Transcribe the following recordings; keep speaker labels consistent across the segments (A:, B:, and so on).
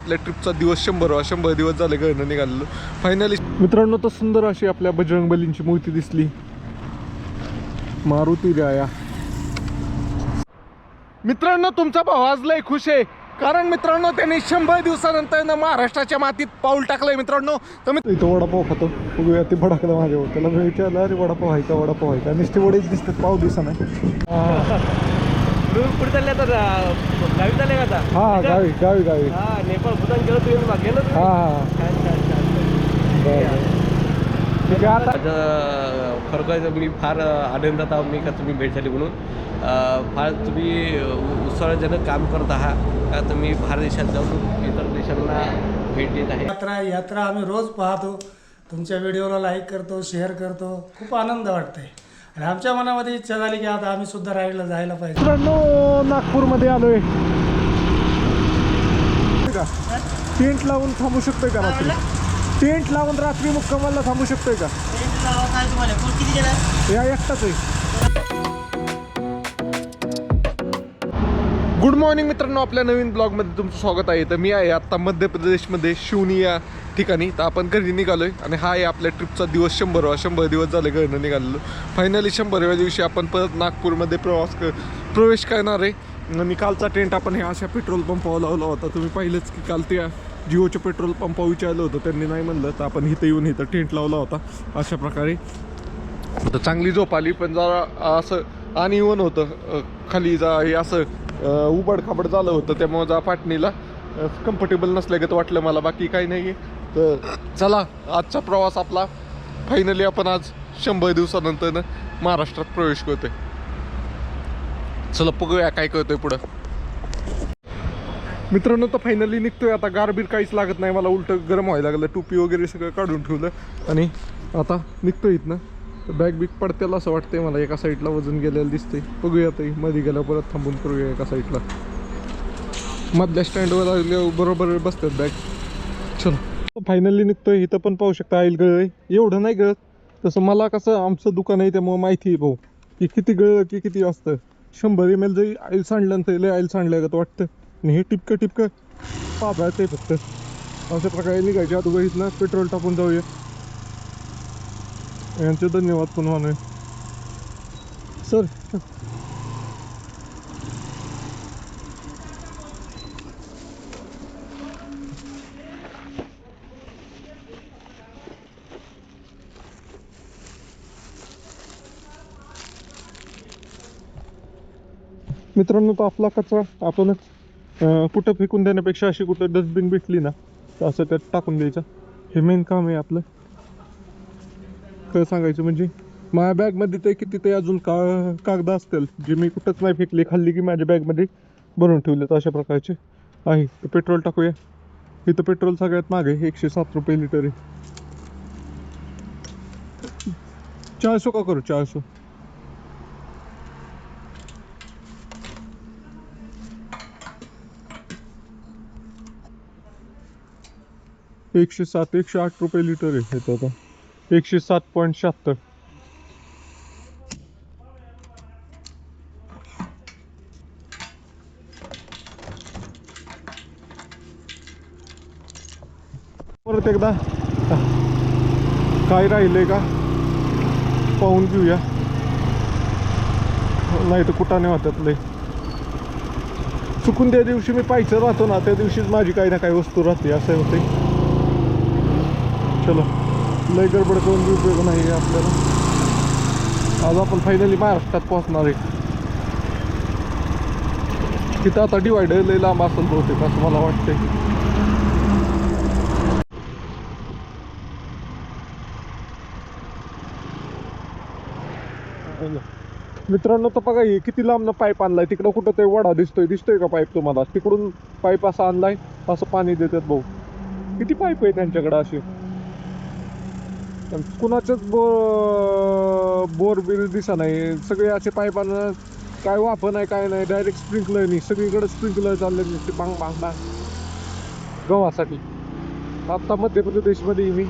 A: आपल्या ट्रिपचा दिवस 100 दिवस झाले घरनं निघालेलो फायनली. मित्रांनो, तर सुंदर अशी आपल्या बजरंगबलींची मूर्ती दिसली, मारुती राया. मित्रांनो, तुमचा भाऊ आज लय खुश आहे, कारण मित्रांनो त्यांनी 100 दिवसानंतर महाराष्ट्राच्या मातीत पाऊल टाकलंय. मित्रांनो, तर मी इथं वडापाव खातो, बघूया ते भडकलं माझ्यावर. त्याला मी विचारलं, अरे वडापाव व्हायचा नुसते वडेच दिसतात, पाव दिवसा नाही.
B: कुठे चालले आता? गावी चालले का आता?
A: हा, गावी.
B: हा, नेपाळ भूतान गेलो तुम्ही, गेलो तुम्ही?
A: हा. ठीक आहे. आता
B: खरोखर मी फार आनंदात आहो मी का तुम्ही भेट झाली म्हणून. फार तुम्ही उत्साहजनक काम करत आहात का तुम्ही बाहेर देशात जाऊन इतर देशांना भेट देत आहे.
C: यात्रा आम्ही रोज पाहतो, तुमच्या व्हिडिओला लाईक करतो, शेअर करतो, खूप आनंद वाटतंय. आणि आमच्या मनामध्ये इच्छा झाली की आता आम्ही सुद्धा राहायला जायला पाहिजे.
A: मित्रांनो, नागपूरमध्ये आलोय. टेंट लावून थांबू शकतोय का रात्री? टेंट लावून रात्री मुक्कामाला थांबू शकतोय का? या एकटाच आहे. गुड मॉर्निंग मित्रांनो, आपल्या नवीन ब्लॉगमध्ये तुमचं स्वागत आहे. तर मी आहे आत्ता मध्य प्रदेशमध्ये शिवनी या ठिकाणी. तर आपण घरी निघालोय आणि हा आहे आपल्या ट्रिपचा दिवस 100 दिवस झाले घरनं निघालेलो. फायनली 100व्या दिवशी आपण परत नागपूरमध्ये प्रवेश करणार आहे. आणि कालचा टेंट आपण हे अशा पेट्रोल पंपावर लावला होता. तुम्ही पाहिलंच की काल त्या जिओच्या पेट्रोल पंपावर विचारलं होतं, त्यांनी नाही म्हणलं, तर आपण इथं येऊन इथं टेंट लावला होता अशा प्रकारे. तर चांगली झोप आली, पण जरा असं अनइव्हन होतं खाली जा, हे असं उबड खाबड झालं होतं, त्यामुळे जा पाटणीला कम्फर्टेबल नसल्यागत वाटलं मला, बाकी काही नाही आहे. तर चला, आजचा प्रवास आपला फायनली आपण आज 100 दिवसानंतर महाराष्ट्रात प्रवेश करतोय. चला बघूया काय करतोय पुढं. मित्रांनो, तर फायनली निघतोय आता. गारबीर काहीच लागत नाही मला, उलटं गरम व्हायला लागलं. टोपी वगैरे सगळं काढून ठेवलं आणि आता निघतोय इथनं. बॅग बिग पडतेला असं वाटतंय मला, एका साईडला वजन गेलेलं दिसतंय. बघूया आता मध्ये गेल्या परत थांबून करूया एका साईडला. मधल्या स्टँडवर आले बरोबर बसतात बॅग. चलो फायनली निघतोय. इथं पण पाहू शकता आईल गळ, एवढं नाही गळत तसं. मला कसं आमचं दुकान आहे त्यामुळे माहिती आहे भाऊ की किती गळ की किती असतं. 100 ml जरी आईल सांडलं तर लय आईल सांडल्यागत वाटतं. आणि हे टिपकं पाजायचं आहे फक्त. अशा प्रकारे निघायच्या अगोदर इथनं पेट्रोल टाकून जाऊया. यांचे धन्यवाद पुन्हा नाही सर. मित्रांनो, तो आपला कचरा आपण कुठं फेकून देण्यापेक्षा अशी कुठं डस्टबिन भेटली ना तर असं त्यात टाकून द्यायचं. हे मेन काम आहे आपलं. काय सांगायचं म्हणजे माझ्या बॅगमध्ये ते किती ते अजून कागद असतील जे मी कुठंच नाही फेकले, खाल्ली की माझ्या बॅगमध्ये भरून ठेवलेत अशा प्रकारचे आहे. तर पेट्रोल टाकूया. इथं पेट्रोल सगळ्यात मागे 107 रुपये लिटर आहे. 400 का करू? 400. एकशे 108 रुपये लिटर आहे इथं आता. 107.76. परत एकदा काय राहिलंय का पाहून घेऊया, नाही तर कुठं नाही वाटत लय. चुकून त्या दिवशी मी पाहायचं राहतो ना, त्या दिवशीच माझी काही ना काही वस्तू राहते, असं होते. चलो, लय गडबड करून उपयोग नाही आहे आपल्याला. आज आपण फायनली महाराष्ट्रात पोहोचणार आहे. तिथं आता डिवायडर लय लांब असेल बहुतेक असं मला वाटतंय. मित्रांनो, तर बघा हे किती लांब पाईप आणलाय. तिकडं कुठं ते वडा दिसतोय का पाईप तुम्हाला? तिकडून पाईप असा आणलाय, असं पाणी देतात भाऊ. किती पाईप आहे त्यांच्याकडे असे. कुणाचंच बोर बिल दिसा नाही, सगळे असे पाईप आणून. काय वापर नाही काय नाही, डायरेक्ट स्प्रिंकलर नाही, सगळीकडे स्प्रिंकलर चालले नुसते बांग बांग बांग गव्हासाठी. आता मध्य प्रदेशमध्ये मी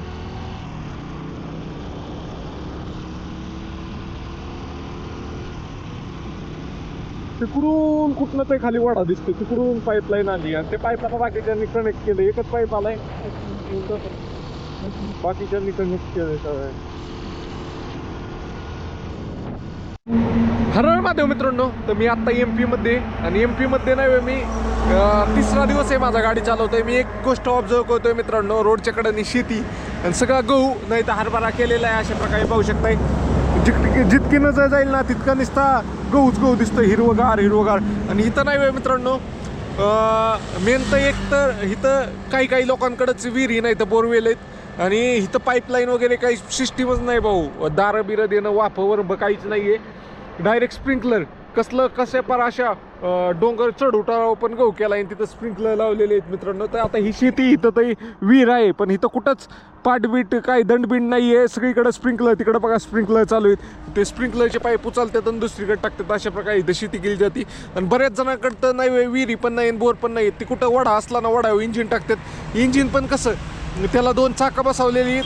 A: तिकडून कुठनं ते खाली वाडा दिसतो, तिकडून पाईपलाईन आली आणि ते पाईपला बाकीच्यांनी कनेक्ट केलं. एकच पाईप आलाय, बाकीच्यांनी कनेक्ट केलं. हर हर महादेव मित्रांनो. तर मी आत्ता MP मध्ये, आणि MP मध्ये नाही मी तिसरा दिवस आहे माझा गाडी चालवतोय. मी एक गोष्ट ऑब्झर्व करतोय मित्रांनो, रोडच्या कडेने शेती आणि सगळा गहू नाही तर हरभरा केलेला आहे. अशा प्रकारे पाहू शकताय. जितकी नजर जाईल ना तितका निसता गहू दिसतं, हिरवगार. आणि इथं नाही वेळ मित्रांनो, मेन तर एक तर इथं काही लोकांकडेच विहिरी नाही तर बोरवेल आहेत, आणि इथं पाईपलाईन वगैरे काही सिस्टीमच नाही भाऊ. दारं बिरं देणं, वाफवर काहीच नाही आहे. डायरेक्ट स्प्रिंकलर कसे पर अशा डोंगर चढ उतारावर पण गहू केला आणि तिथं स्प्रिंकलर लावलेले आहेत मित्रांनो. तर आता ही शेती इथं तरी विहीर आहे, पण इथं कुठंच पाठबीट काही दंडबीट नाही आहे. सगळीकडे स्प्रिंकलर, तिकडं बघा स्प्रिंकलर चालू आहेत. ते स्प्रिंकलरचे पाईप उचलतात आणि दुसरीकडे टाकतात. अशा प्रकारे इथं शेती केली जाते. आणि बऱ्याच जणांकडं तर नाही विहिरी पण नाही, बोर पण नाही. ती कुठं वडा असला ना वडावर इंजिन टाकतात. इंजिन पण कसं त्याला 2 चाकं बसवलेली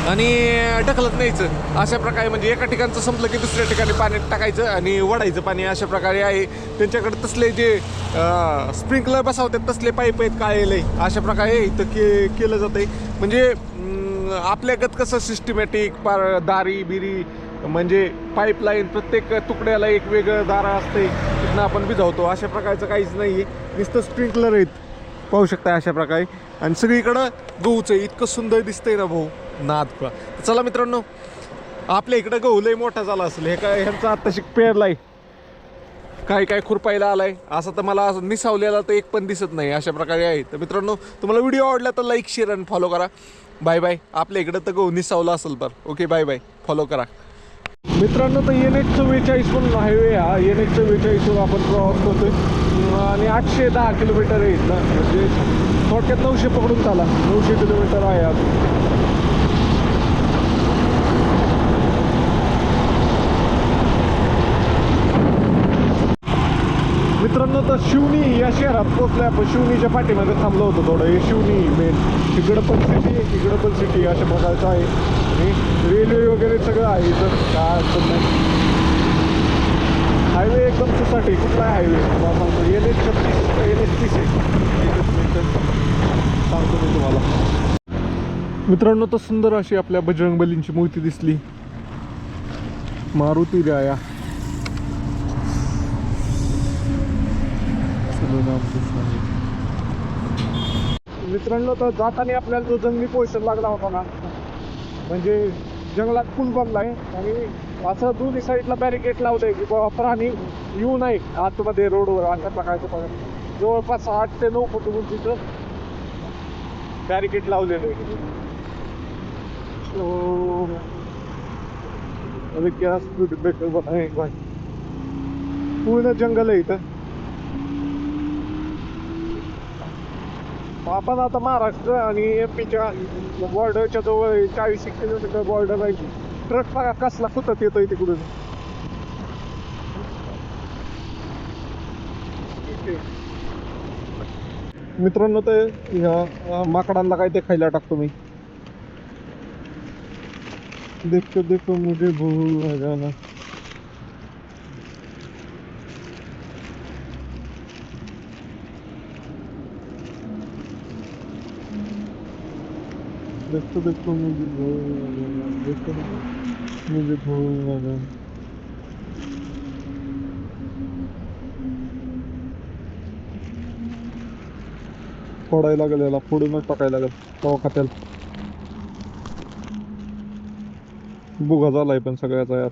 A: आणि ढकलत न्यायचं. अशा प्रकारे म्हणजे एका ठिकाणचं संपलं की दुसऱ्या ठिकाणी पाण्यात टाकायचं आणि वडायचं पाणी. अशा प्रकारे आहे त्यांच्याकडे. तसले जे स्प्रिंकलर बसवतात तसले पाईप आहेत काळेले. अशा प्रकारे इथं केलं जातं आहे. म्हणजे आपल्यागत कसं सिस्टमॅटिक पार दारी बिरी म्हणजे पाईपलाईन प्रत्येक तुकड्याला एक वेगळं दारा असते, तिथनं आपण भिजावतो. अशा प्रकारचं काहीच नाही आहे, नुसतं स्प्रिंकलर आहेत पाहू शकता अशा प्रकारे. आणि सगळीकडं गहूचं इतकं सुंदर दिसतंय ना भाऊ, नाद. चला मित्रांनो, आपल्या इकडं गहू लय मोठा झाला असेल. ह्यांचा आत्ताशी पेरलाय, काय खुरपायला आलाय असं तर मला निसावलेला तर एक पण दिसत नाही. अशा प्रकारे आहे. तर मित्रांनो, तुम्हाला व्हिडिओ आवडला तर लाईक शेअर आणि फॉलो करा. Bye bye. आपल्या इकडं तर गहू निसावला असेल तर ओके, बाय बाय. फॉलो करा मित्रांनो. तर NH44 म्हणून हायवे हा, NH44वर आपण प्रवास करतोय आणि 810 किलोमीटर आहे ना, म्हणजे थोडक्यात 900 पकडून चाला. 900 किलोमीटर आहे आज. मित्रांनो, तर शिवनी या शहरात पोहोचलोय आपण. शिवनीच्या पाठीमागे थांबलो होतो थोडं. हे शिवनी मेन, इकडं पण सिटी, इकडं पण सिटी अशा प्रकारचं आहे. आणि रेल्वे वगैरे सगळं आहे इथं, काय अडचण नाही. हायवे एकदम सुसाटी. कुठला हायवे तुम्हाला सांगतो, NH30 आहे. सांगतो मी तुम्हाला. मित्रांनो, तर सुंदर अशी आपल्या बजरंगबलींची मूर्ती दिसली, मारुती राया. मित्रांनो, तर जाताना आपल्याला जो जंगली पोर्शन लागला होता ना, म्हणजे जंगलात पूल बनलाय आणि असं दोन्ही साईडला बॅरिकेड लावलंय की बाबा प्राणी येऊ नये आतमध्ये रोडवर. अशा प्रकारचं जवळपास 8 ते 9 फूट उंचीचं बॅरिकेड लावलेलं आहे. पूर्ण जंगल आहे इथं. आपण आता महाराष्ट्र आणि MP च्या बॉर्डरच्या जवळ 40 किलोमीटर बॉर्डर आहे. ट्रक बघा कसला कुतत येतोय तिकडून. मित्रांनो, तर ह्या माकडांना काय ते खायला टाकतो मी. देखो मुझे भूल है जाना. देखो मुझे भूल ना जाना. फोडायला लागेल याला, फोडूनच टाकायला लागेल तवा खात्याला. बुगा झालाय पण सगळ्याचा यार.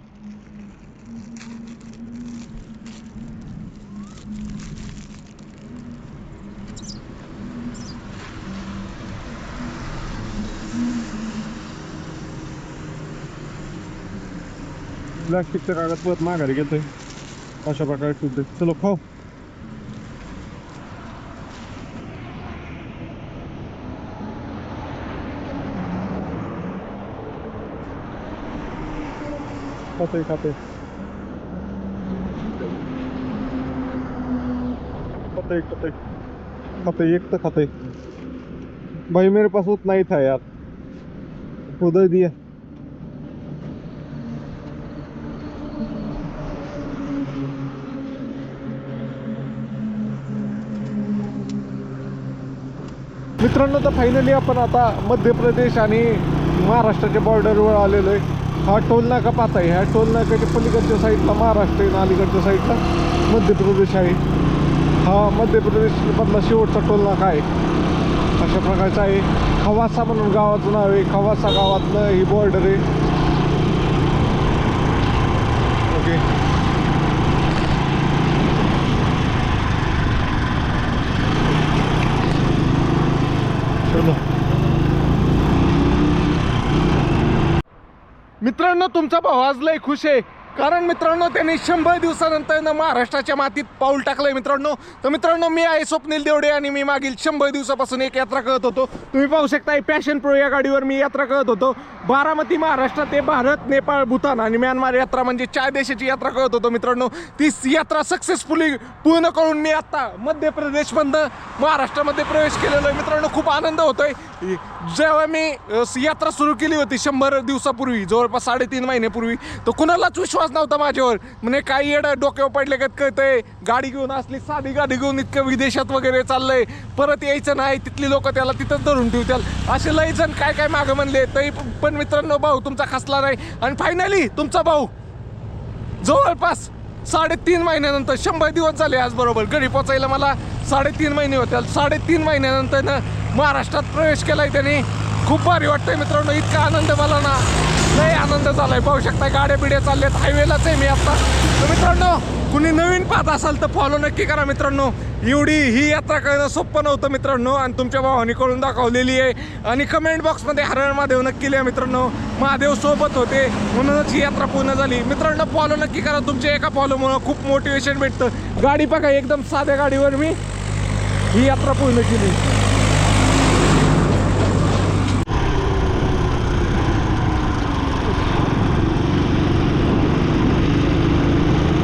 A: प्लास्टिकच्या कागद परत माघारी घेतोय अशा प्रकारे ठेवतोय. चलो खाऊ. खाते खाते खाते खाते खाते एक तो खाते. भाई मेरे पास उतना ही था यार, उधर दिया. मित्रांनो तर फायनली आपण आता मध्य प्रदेश आणि महाराष्ट्राच्या बॉर्डरवर आलेलो आहे. हा टोल नाका पाहता आहे. ह्या टोल नाक्याच्या पलीकडच्या साईडला महाराष्ट्र आहे, अलीकडच्या साईडला मध्य प्रदेश आहे. हा मध्य प्रदेशमधला शेवटचा टोल नाका आहे. अशा प्रकारचा आहे. खवासा म्हणून गावाचं नाव आहे. खवासा गावातनं ही बॉर्डर आहे. ओके, चलो. मित्रांनो तुमचा भाऊ आज लय खुश आहे, कारण मित्रांनो त्यांनी 100 दिवसानंतर महाराष्ट्राच्या मातीत पाऊल टाकलंय मित्रांनो. तर मित्रांनो मी आहे स्वप्नील देवडे आणि मी मागील 100 दिवसापासून एक यात्रा करत होतो. तुम्ही पाहू शकता पॅशन प्रो या गाडीवर मी यात्रा करत होतो. बारामती महाराष्ट्र ते भारत, नेपाळ, भूतान आणि म्यानमार यात्रा म्हणजे 4 देशाची यात्रा करत होतो मित्रांनो. ती यात्रा सक्सेसफुली पूर्ण करून मी आता मध्य प्रदेशमधनं महाराष्ट्रामध्ये प्रवेश केलेला आहे मित्रांनो. खूप आनंद होतोय. जेव्हा मी यात्रा सुरू केली होती 100 दिवसापूर्वी, जवळपास 3.5 महिन्यापूर्वी, तर कुणालाच विश्वास नव्हता माझ्यावर. म्हणजे काही येडं डोक्यावर पडले का कळतंय, गाडी घेऊन असली साधी गाडी घेऊन इतकं विदेशात वगैरे चाललंय, परत यायचं नाही, तिथली लोक त्याला तिथंच धरून ठेवतील, असे लई जण काय काय मागं म्हणले. तरी पण मित्रांनो भाऊ तुमचा खसला नाही. आणि फायनली तुमचा भाऊ जवळपास 3.5 महिन्यानंतर, 100 दिवस झाले आज बरोबर, घरी पोचायला मला 3.5 महिने होते. 3.5 महिन्यानंतर महाराष्ट्रात प्रवेश केलाय त्याने. खूप भारी वाटतंय मित्रांनो. इतका आनंद मला ना, लय आनंद झालाय. पाहू शकता गाड्या बिड्या चालल्यात, हायवेलाच आहे मी आता. तर मित्रांनो कुणी नवीन पाहत असाल तर फॉलो नक्की करा मित्रांनो. एवढी ही यात्रा करणं सोपं नव्हतं मित्रांनो, आणि तुमच्या भावाने करून दाखवलेली आहे. आणि कमेंट बॉक्समध्ये हर हर महादेव नक्की लिहा मित्रांनो. महादेव सोबत होते म्हणूनच ही यात्रा पूर्ण झाली मित्रांनो. फॉलो नक्की करा. तुमच्या एका फॉलोमुळं खूप मोटिवेशन भेटतं. गाडी बघा, एकदम साध्या गाडीवर मी ही यात्रा पूर्ण केली.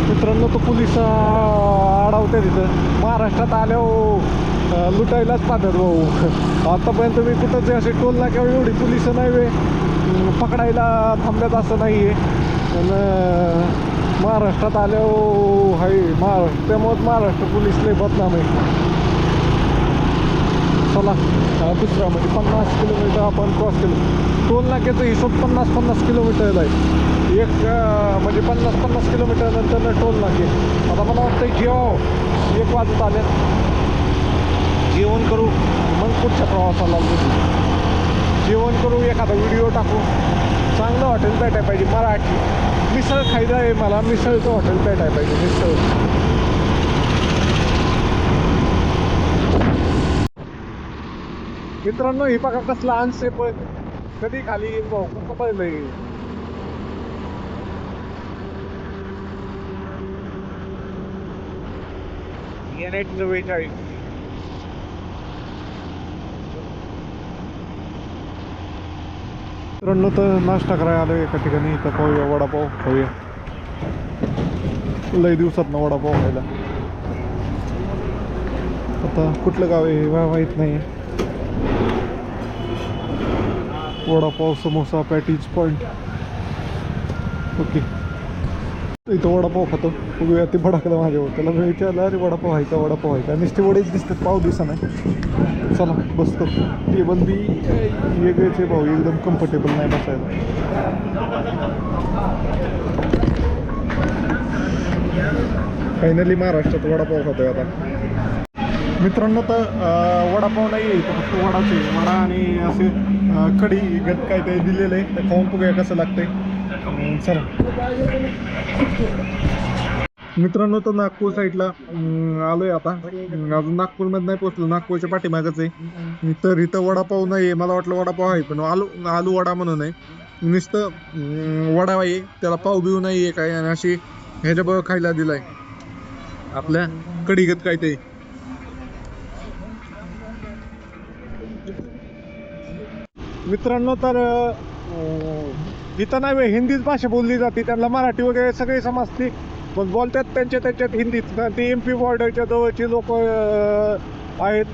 A: मित्रांनो तो पोलीस अडवते तिथं. महाराष्ट्रात आल्यावर लुटायलाच पाहतात भाऊ. आतापर्यंत मी कुठंच असे टोल नाक्यावर एवढी पोलिस नाही वे पकडायला थांबल्यात असं नाही आहे. पण महाराष्ट्रात आल्यावर हाय त्यामुळं महाराष्ट्र पोलीस लय बदनाम आहे. चला दुसरा म्हणजे 50 किलोमीटर आपण क्रॉस केलं. टोल नाक्याचा हिशोब 50 किलोमीटरला आहे. एक म्हणजे 50 किलोमीटर नंतर टोल नाके. आता मला वाटतं जेव्हा 1 वाजत आले, जेवण करू मग पुढच्या प्रवासाला जेवण करू, एखादा व्हिडिओ टाकू. चांगलं हॉटेल भेटायला पाहिजे मराठी. मिसळ खायचं आहे मला, मिसळचं हॉटेल भेटायला पाहिजे. मिसळ मित्रांनो ही बघा कसला आणसे, पण कधी खाली येईल भाऊ, कसं पाहिलं. मित्रांनो तर नाश्ता करायला आलो एका ठिकाणी. इथं पाहूया वडापाव खाऊया. लई दिवसात ना वडापाव खायला. आता कुठलं गाव आहे माहीत नाही. Vada pav, samosa, patties point. Okay, इथं वडापाव खातो. बघूया ते भडकलं माझ्यावर. त्याला मी विचारलं अरे वडापाव आहे का, वडापाव आहे का. नुसते वडेच दिसतात, पाव दिसा नाही. चला बसतो. टेबल बी वेगळेच आहे भाऊ, एकदम कम्फर्टेबल नाही बसायला. फायनली महाराष्ट्रात वडापाव खातोय आता मित्रांनो. तर वडापाव नाही आहे, फक्त वडाचे वडा आणि असे कढी गत काय ते दिलेलं आहे. तर खाऊन बघूया कसं लागतंय. चला मित्रांनो तर नागपूर साईडला आलोय आता. अजून नागपूरमध्ये नाही पोचलो, नागपूरच्या पाठीमागच आहे. तर इथं वडापाव नाही आहे. मला वाटलं वडापाव आहे, पण आलू वडा म्हणून आहे. नुसतं वडा आहे, त्याला पाव बिव नाही आहे काय. आणि अशी ह्याच्याबरोबर खायला दिलाय आपल्या कढीगत काय ते. मित्रांनो तर इथं नाही हिंदीच भाषा बोलली जाते. त्यांना मराठी वगैरे सगळे समजते, पण बोलतात त्यांच्यात हिंदीत. ते MP बॉर्डरच्या जवळची लोक आहेत,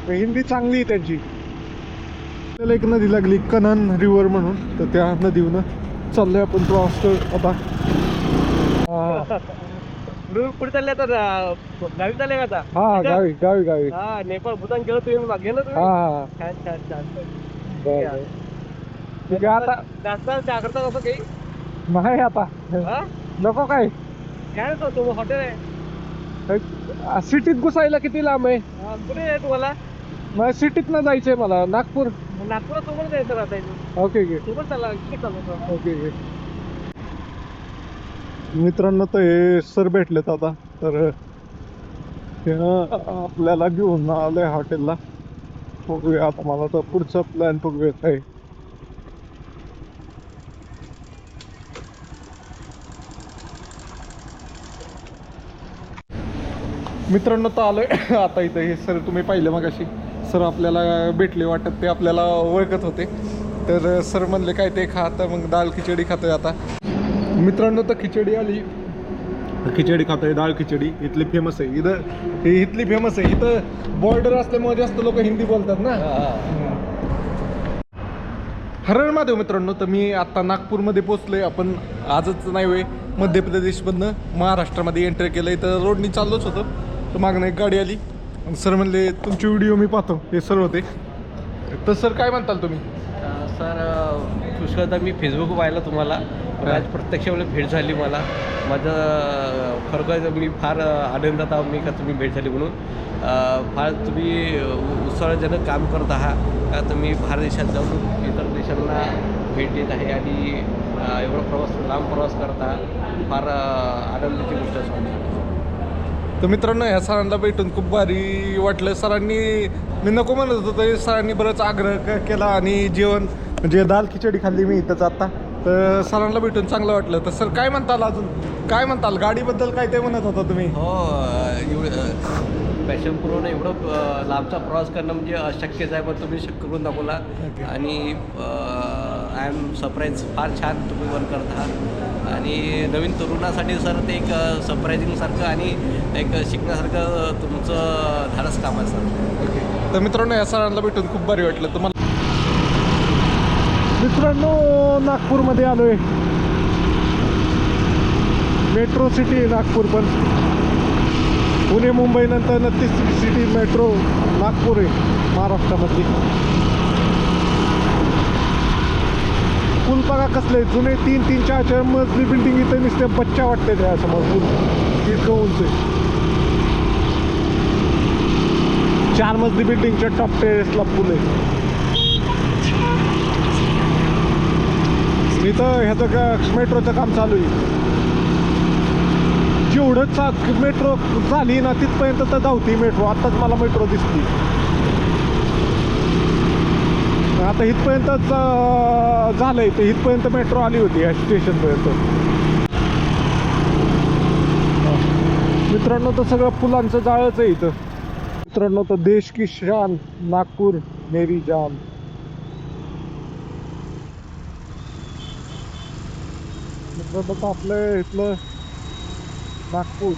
A: हिंदी चांगली आहे त्यांची. त्याला एक नदी लागली कनन रिव्हर म्हणून, तर त्या नदीवरून चाललोय आपण प्रवास आता.
B: पुढे चालले आता गावी चालले का आता
A: हा गावी गावी गावी
B: हा नेपाळ भूतान गेलो तुम्ही गेलो
A: हा
B: तुम्ही
A: हा
B: छान छान छान
A: बरं. ठीक आहे आता
B: जास्त जागृत असं काही
A: नाही आता
B: हा
A: नको काय
B: काय नाही तो हॉटेल आहे
A: सिटीत घुसायला किती लांब आहे
B: कुठे आहे तुम्हाला
A: मग सिटीत न जायचंय मला नागपूर
B: नागपुरात सोबत जायचं राहता येईल
A: ओके ओके
B: सोबत चालला किती चालू
A: ओके ओके मित्रांनो तर हे सर भेटलेत आता तर हे आपल्याला घेऊन आलंय हॉटेलला बघूया आता मला तर पुढचा प्लॅन बघूया काय मित्रांनो तर आलोय आता इथं हे सर तुम्ही पाहिले मगाशी सर आपल्याला भेटले वाटत ते आपल्याला ओळखत होते तर सर म्हणले काय ते खा तर मग दाल खिचडी खातोय आता मित्रांनो तर खिचडी आली खिचडी खातोय डाळ खिचडी इथली फेमस आहे इथं इथली फेमस आहे इथं बॉर्डर असल्यामुळे जास्त लोक हिंदी बोलतात ना हरळ महादेव मित्रांनो तर मी आता नागपूरमध्ये पोचलोय आपण आजच नाही वे मध्य प्रदेशमधनं महाराष्ट्रामध्ये एंटर केलंय तर रोडनी चाललोच होतो तर मागणं एक गाडी आली सर म्हणले तुमची व्हिडिओ मी पाहतो हे सर होते तर सर काय म्हणताल तुम्ही
B: सर पुष्कळदा मी फेसबुक पाहिलं तुम्हाला आज प्रत्यक्ष भेट झाली मला माझं खरोखर मी फार आनंदात आहो मी का तुम्ही भेट झाली म्हणून फार तुम्ही उत्साहजनक काम करत आहात का तुम्ही बाहेर देशात जाऊन इतर देशांना भेट देत आहे आणि एवढा प्रवास लांब प्रवास करत आहात फार आनंदाची गोष्ट असते
A: तर मित्रांनो ह्या सरांना भेटून खूप भारी वाटलं सरांनी मी नको म्हणत होतो तरी सरांनी बरंच आग्रह केला आणि जेवण म्हणजे दाल खिचडी खाल्ली मी इथंच आता तर सरांना भेटून चांगलं वाटलं तर सर काय म्हणताल अजून काय म्हणताल गाडीबद्दल काय ते म्हणत होता तुम्ही
B: हो एवढं पॅशनपूर्वक एवढं लांबचा प्रवास करणं म्हणजे अशक्यच आहे पण तुम्ही शक्य करून दाखवला आणि आय एम सरप्राईज फार छान तुम्ही वर्क करत आहात आणि नवीन तरुणासाठी सर ते एक सरप्रायझिंगसारखं आणि एक शिकण्यासारखं तुमचं धाडस काम आहे सर
A: तर मित्रांनो या सरांना भेटून खूप भारी वाटलं तुम्हाला मित्रांनो नागपूरमध्ये आलोय मेट्रो सिटी आहे नागपूर पण पुणे मुंबई नंतर तिसरी सिटी मेट्रो नागपूर आहे महाराष्ट्रामधली पूल बघा कसले जुने 3-3, 4 मजली बिल्डिंग इथं नुसते बच्चा वाटते त्यासमोर पूल इतकं उंच आहे 4 मजली बिल्डिंगच्या टॉप टेरेसला पूल आहे इथं ह्याचं मेट्रोचं काम चालू आहे जेवढं मेट्रो झाली ना तिथपर्यंत तर धावती मेट्रो आत्ताच मला मेट्रो दिसली आता इथपर्यंतच झालंय तर इथपर्यंत मेट्रो आली होती या स्टेशनपर्यंत मित्रांनो तर सगळं फुलांचं जाळंच आहे इथं मित्रांनो तर देश की शान नागपूर मेरी जान मित्रांनो आपलं इथलं नागपूर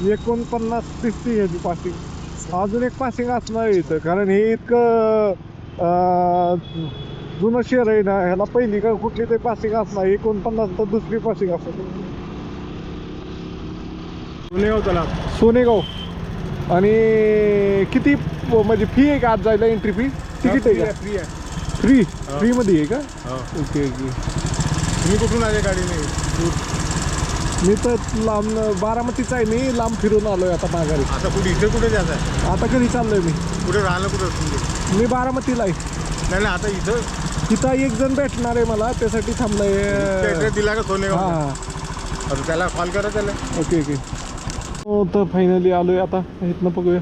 A: 49-50 ह्याची पासिंग अजून एक पासिंग असणार इथं कारण हे इतकं जुनं शहर आहे ना ह्याला पहिली का कुठली तरी पासिंग असणार 49 तर दुसरी पासिंग असणार
C: सोनेगाव तलाव
A: सोनेगाव आणि किती म्हणजे फी आहे का आज जायला एंट्री फी तिकीट आहे का
C: फ्री आहे
A: फ्री फ्रीमध्ये आहे का
C: हो
A: ओके ओके
C: तुम्ही कुठून आले गाडीने
A: मी तर लांब बारामतीचा आहे मी लांब फिरून आलोय आता माघारी
C: आता कुठे इथे कुठे जात आहे
A: आता घरी चाललोय मी
C: कुठे राहिलं कुठं तुमचे
A: मी बारामतीला आहे
C: नाही नाही आता इथं
A: तिथं एक जण भेटणार आहे मला त्यासाठी थांबलंय
C: ऍड्रेस दिला का सोनेगाव
A: हां
C: आता त्याला कॉल करा त्याला
A: ओके ओके हो तर फायनली आलोय आता इथनं बघूया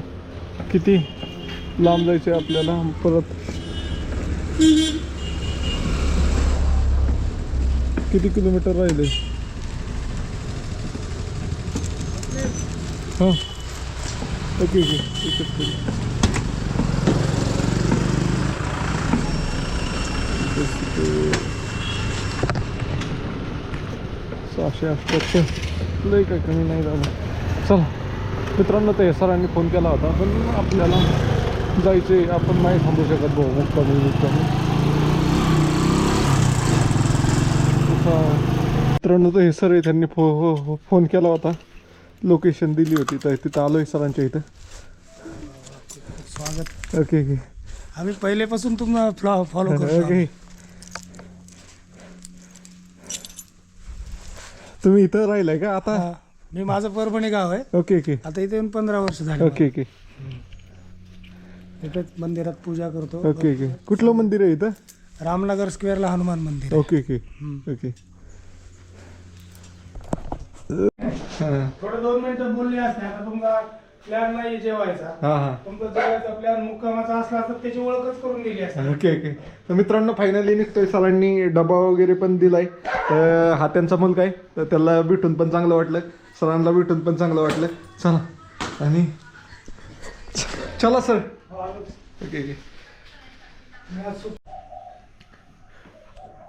A: किती लांब जायचं आहे आपल्याला परत किती किलोमीटर राहिले हां ओके ओके एकच करू 678 लई काय कमी नाही झालं चला मित्रांनो ते सरांनी फोन केला होता पण आपल्याला जायचे आपण नाही थांबू शकत भाऊ मुक्कामी मित्रांनो तर हे सर आहे, त्यांनी फोन केला होता, लोकेशन दिली होती, तर तिथं आलोय सरांच्या इथं.
C: स्वागत.
A: ओके ओके
C: आम्ही पहिलेपासून तुम्हाला फॉलो करतो.
A: ओके. तुम्ही इथं राहिलाय का आता?
C: हा, मी माझं परभणी गाव आहे.
A: ओके ओके
C: आता इथे येऊन 15 वर्ष झाली.
A: ओके ओके
C: इथेच मंदिरात पूजा करतो.
A: Okay okay. कुठलं मंदिर आहे इथं?
C: रामनगर स्क्वेअरला हनुमान मंदिर आहे.
A: Okay okay okay. हां
C: थोडं 2 मिनिटं बोलले असते. आता तुमचा प्लॅन नाही जेवायचा,
A: हां
C: तुमचा जेवायचा प्लॅन मुक्कामाचा असला तर त्याची ओळखच करून दिली असते.
A: Okay okay. तर मित्रांनो फायनली निघतोय. सरांनी डबा वगैरे पण दिलाय. तर हा त्यांचा मुलगा आहे, तर त्याला भेटून पण चांगलं वाटलं, सरांना भेटून पण चांगलं वाटलं. चला आणि चला सर. Okay okay.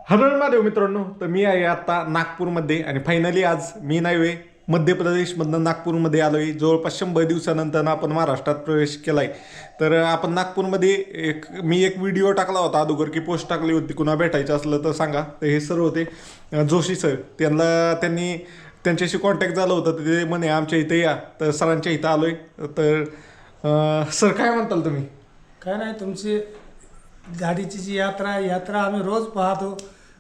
A: हर हर महादेव मित्रांनो. तर मी आहे आता नागपूरमध्ये आणि फायनली आज मी नाही वे मध्य प्रदेशमधनं नागपूरमध्ये आलो आहे. जवळपास 100 दिवसानंतर आपण महाराष्ट्रात प्रवेश केला आहे. तर आपण नागपूरमध्ये मी एक व्हिडिओ टाकला होता अगोदर, की पोस्ट टाकली होती, कुणा भेटायचं असलं तर सांगा. तर हे सर होते जोशी सर, त्यांनी त्यांच्याशी कॉन्टॅक्ट झालं होतं, तर ते म्हणे आमच्या इथे या. तर सरांच्या इथं आलो आहे. तर सर काय म्हणताल तुम्ही?
C: काय नाही, तुमची गाडीची जी यात्रा आम्ही रोज पाहतो.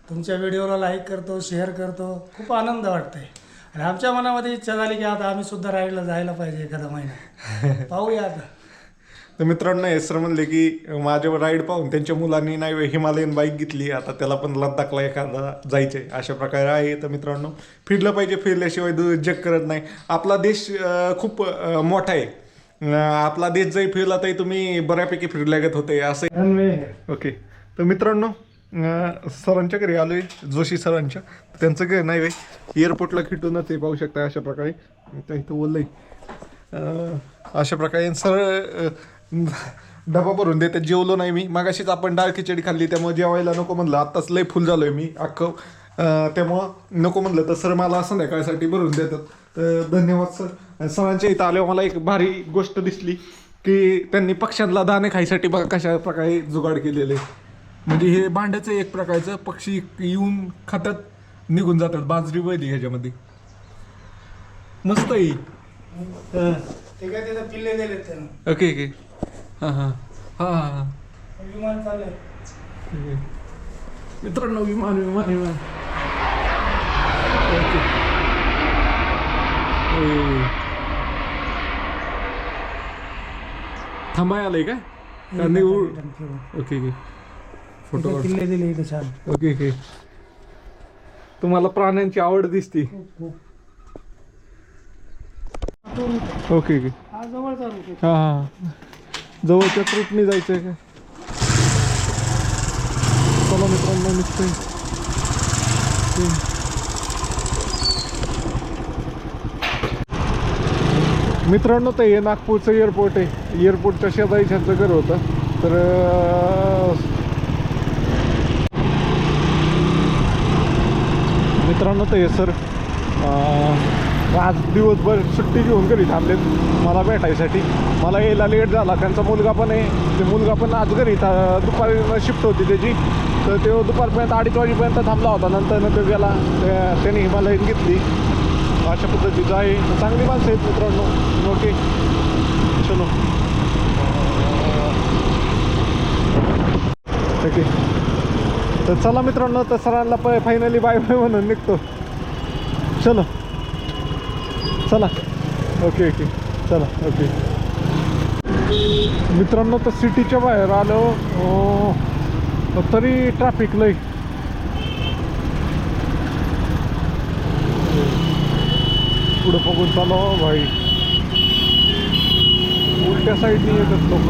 C: तुमच्या व्हिडिओला लाईक करतो, शेअर करतो. खूप आनंद वाटतंय. आणि आमच्या मनामध्ये इच्छा झाली की आता आम्ही सुद्धा राईडला जायला पाहिजे एखादा महिना. पाहूया आता.
A: तर मित्रांनो हे सर म्हणले की माझ्या राईड पाहून त्यांच्या मुलांनी नाही हिमालयन बाईक घेतली, आता त्याला पण लद्दाखला एखादा जायचंय, अशा प्रकारे आहे. तर मित्रांनो फिरलं पाहिजे, फिरल्याशिवाय जग करत नाही. आपला देश खूप मोठा आहे. आपला देश जरी फिरला तरी तुम्ही बऱ्यापैकी फिरल्यागत होते असं. ओके. तर मित्रांनो सरांच्या घरी आलोय, जोशी सरांच्या. त्यांचं घर नाही वे एअरपोर्टला खिटूनच हे पाहू शकता अशा प्रकारे. इथं बोललंय अशा प्रकारे. सर डबा भरून देतात. जेवलो नाही मी, मागाशीच आपण डाळ खिचडी खाल्ली, त्यामुळे जेवायला नको म्हणलं. आत्ताच लय फुल झालोय मी अख्खं, त्यामुळं नको म्हणलं. तर सर मला संध्याकाळसाठी भरून देतात. तर धन्यवाद सर. सरांच्या इथं आल्यावर मला एक भारी गोष्ट दिसली की त्यांनी पक्ष्यांना दाणे खायसाठी बघा कशा प्रकारे जुगाड केलेले. म्हणजे हे भांड्याचं एक प्रकारचं, पक्षी येऊन खातात, निघून जातात. बाजरी वैली ह्याच्यामध्ये मस्त आहे.
C: ते काय तिथं पिल्ले दिलेत त्यानं.
A: Okay okay. हां हां हां हां.
C: विमान चाललंय.
A: मित्रांनो विमान विमान विमान. ओके. थांबाय आलंय का? Okay okay. फोटो
C: किल्ले दिले इथे छान.
A: Okay okay. तुम्हाला प्राण्यांची आवड दिसते. Okay okay.
C: हा जवळचा रूट आहे.
A: हां हां. जवळच्या ट्रूटने जायचं आहे का? चला मित्रांनो निघतोय. मित्रांनो तर हे नागपूरचं एअरपोर्ट आहे. एअरपोर्टच्या शेजारी त्यांचं घर होतं. तर मित्रांनो तर हे सर आज दिवसभर सुट्टी घेऊन घरी थांबलेत मला भेटायसाठी. मला यायला लेट झाला, त्यांचा मुलगा पण आहे. ते मुलगा पण आज घरी दुपारी शिफ्ट होती त्याची, तर तो दुपारपर्यंत 2:30 वाजेपर्यंत थांबला होता. नंतर तो गेला, त्याने हिमालयन घेतली. अशा पद्धतीचं आहे. चांगली माणसं आहेत मित्रांनो. ओके चलो. ओके. तर चला मित्रांनो, तर सरांना फायनली बाय बाय म्हणून निघतो. चलो चला. ओके ओके चला. ओके मित्रांनो, तर सिटीच्या बाहेर आलो तरी ट्रॅफिक लय. पुढं बघून चालू भाई, उलट्या साईडनी येतात लोक.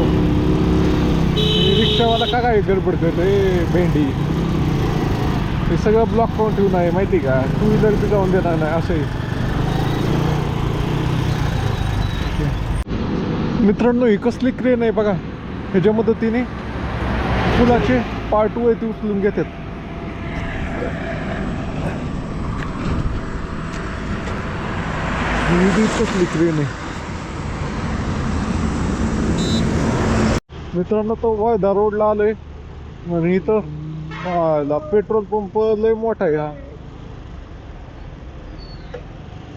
A: रिक्षावाला का काय गडबड करतोय भेंडी. हे सगळं ब्लॉक करून ठेवून आहे माहिती का, 2 व्हीलर बी जाऊन देणार नाही असंही. मित्रांनो ही कसली क्रेन आहे बघा, ह्याच्या मदतीने पुलाचे पार्ट आहे ते उचलून घेतात. कसली क्रेन आहे मित्रांनो. तो वायदा रोडला आलोय आणि इथं पेट्रोल पंप लय मोठा आहे हा.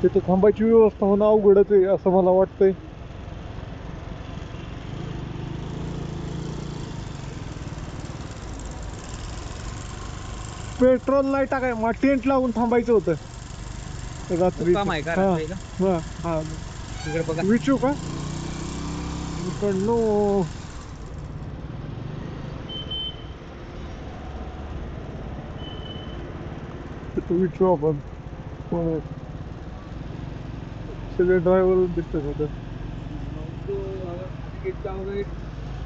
A: तिथे थांबायची व्यवस्था होणं अवघडच आहे असं मला वाटतंय. पेट्रोल नाही टाकाय मग टेंट लावून थांबायचं होतं रात्री.
B: काम आहे का
A: हा,
B: रात्री का?
A: हा, हा.
B: तिकडे बघा.
A: विचू का इकडनं तिथं विचू आपण. हो. सगळे ड्रायव्हर दिसतात होतं.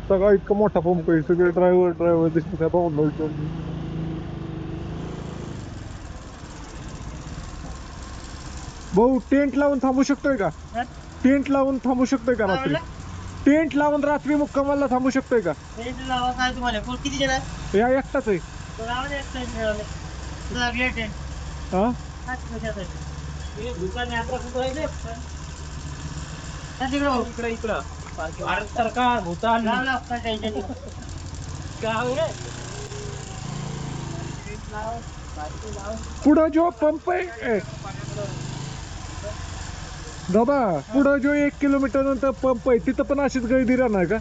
A: सगळा इतका मोठा पंप आहे, सगळे ड्रायव्हर दिसतात त्या पाहून विचार. भाऊ टेंट लावून थांबू शकतोय का? टेंट लावून थांबू शकतोय का रात्री? टेंट लावून रात्री मुक्कामाला थांबू शकतोय का?
C: किती जण आहेत?
A: या एकटाच आहे. हा
C: दुकान यात्रा कुठं आहे इकडं इकडं सरकार भूतान
A: पुढं जो पंप आहे दादा, पुढं जो 1 किलोमीटर नंतर पंप आहे तिथं पण अशीच गर्दी राहणार का?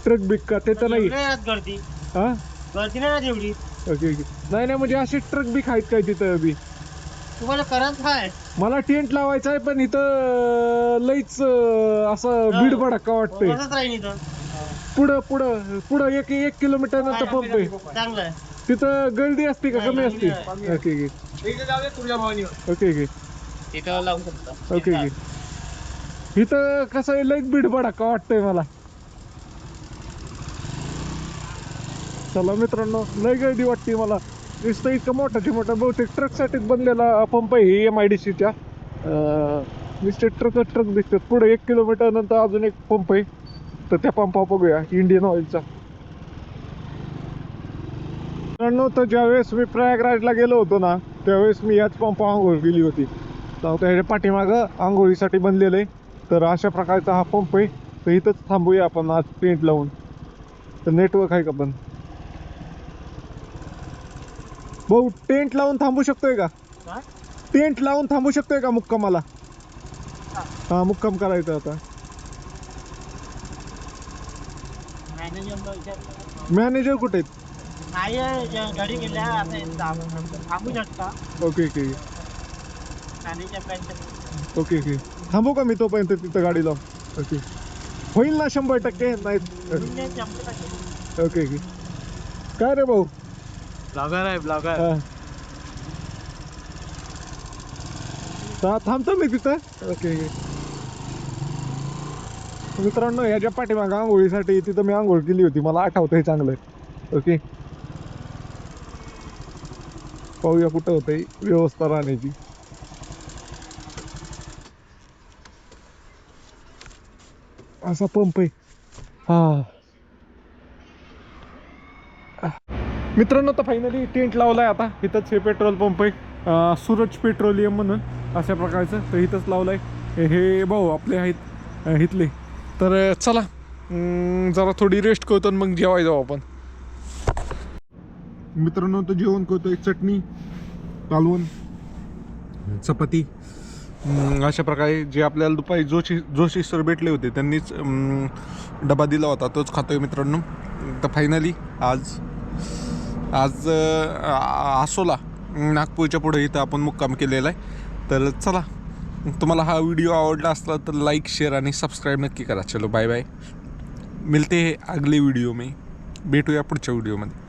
A: ट्रक बिक का ते तर नाही?
C: गर्दी
A: हा
C: गर्दी नाही एवढी.
A: Okay okay. नाही म्हणजे असे ट्रक बिक आहेत काय तिथं बी?
C: तुम्हाला करंट आहे.
A: मला टेंट लावायचा आहे पण इथं लईच असं भीड भडका वाटतंय.
C: कसंच राहील इथं.
A: पुढं पुढं पुढं 1 किलोमीटर नंतर पंप आहे
C: चांगलं आहे.
A: तिथं गर्दी असते का कमी असते?
C: कमी
A: ओके ओके ओके ओके
C: इथं लावू शकता.
A: Okay okay. इथं कसं आहे लईच भीड भडका वाटतंय मला. चला मित्रांनो, लय गर्दी वाटते मला. नुसतं इतकं मोठाची मोठा बहुतेक ट्रकसाठीच बनलेला पंप आहे MIDCच्या. नुसते ट्रक दिसतात. पुढे 1 किलोमीटर नंतर अजून एक पंप आहे, तर त्या पंपावर बघूया इंडियन ऑइलचा. मित्रांनो, तर ज्यावेळेस मी प्रयागराजला गेलो होतो ना, त्यावेळेस मी याच पंपावर आंघोळ केली होती. तर त्याच्या पाठीमागं आंघोळीसाठी बनलेलं आहे. तर अशा प्रकारचा हा पंप आहे. तर इथंच थांबूया आपण आज टेंट लावून. तर नेटवर्क आहे का पण? भाऊ टेंट लावून थांबू शकतोय का? टेंट लावून थांबू शकतोय का मुक्कामाला? हा मुक्काम करायचा आता. मॅनेजर कुठे आहेत?
C: घरी गेल्या थांबू शकता.
A: Okay okay okay okay. थांबू का मी तोपर्यंत तिथं गाडी लावून? ओके होईल ना 100%? नाही ओके ओके. काय रे भाऊ?
C: ब्लॉगर आहे ब्लॉगर.
A: हा थांबतो मी तिथं. Okay okay. मित्रांनो, ह्याच्या पाठीमागं आंघोळीसाठी तिथं मी आंघोळ केली होती, मला आठवतंय चांगलं. ओके पाहूया कुठं होतंय व्यवस्था राहण्याची. असा पंप आहे हा. मित्रांनो, तर फायनली टेंट लावलाय आता. इथंच हे पेट्रोल पंप आहे, सूरज पेट्रोलियम म्हणून अशा प्रकारचं. तर इथंच लावलाय. हे भाऊ आपले आहेत इथले. तर चला जरा थोडी रेस्ट करतो आणि मग जेवाय जाऊ आपण. मित्रांनो, तर जेवण करतोय. चटणी, कालवण, चपाती, अशा प्रकारे जे आपल्याला दुपारी जोशी सर भेटले होते त्यांनीच डबा दिला होता, तोच खातोय मित्रांनो. तर फायनली आज आसोला नागपूरच्या पुढे इथं आपण मुक्काम केलेला आहे. तर चला, तुम्हाला हा व्हिडिओ आवडला असला तर लाईक, शेअर आणि सबस्क्राईब नक्की करा. चलो बाय बाय. मिलते हैं अगले वीडियो में. भेटूया पुढच्या व्हिडिओमध्ये.